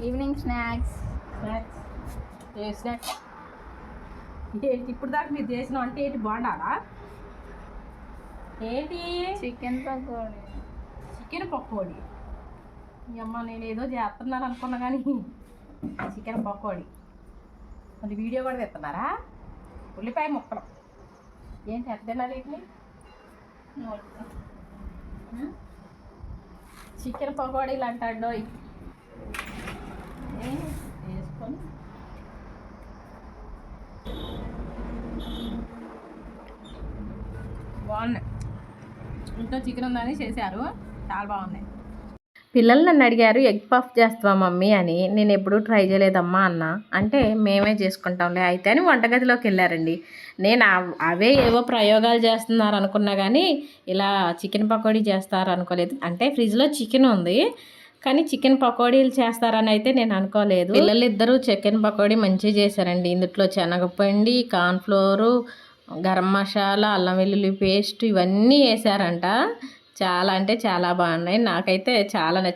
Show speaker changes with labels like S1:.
S1: Evening snacks.
S2: ఏ snacks ఏంటి ఇప్పుడు దాకా మీరు చేసిన అంటే ఏంటి బాగుండాలా? ఏంటి?
S1: చికెన్ పకోడీ.
S2: చికెన్ పకోడీ. మీ అమ్మ నేను ఏదో చేస్తున్నాను అనుకున్నా కానీ చికెన్ పకోడీ. అది వీడియో కూడా తెస్తున్నారా? ఉల్లిపాయ ముక్కలు ఏంటి ఎట్ట తినాలి వీటిని? చికెన్ పకోడీలు అంటాడు వేసుకొని బాగున్నాయి. ఇంట్లో చికెన్ ఉందని చేశారు, చాలా బాగున్నాయి. పిల్లలు నన్ను అడిగారు ఎగ్ పఫ్ చేస్తావా మమ్మీ అని. నేను ఎప్పుడూ ట్రై చేయలేదమ్మా అన్న. అంటే మేమే చేసుకుంటాంలే అయితే అని వంటగదిలోకి వెళ్ళారండి. నేను అవే ఏవో ప్రయోగాలు చేస్తున్నారు అనుకున్నా కానీ ఇలా చికెన్ పకోడీ చేస్తారు అనుకోలేదు. అంటే ఫ్రిడ్జ్లో చికెన్ ఉంది కానీ చికెన్ పకోడీలు చేస్తారని అయితే నేను అనుకోలేదు. పిల్లలు ఇద్దరు చికెన్ పకోడీ మంచిగా చేశారండి. ఇందులో శనగపిండి, కార్న్ఫ్లోరు, గరం మసాలా, అల్లం వెల్లుల్లి పేస్ట్ ఇవన్నీ వేసారంట. చాలా అంటే చాలా బాగున్నాయి. నాకైతే చాలా నచ్చింది.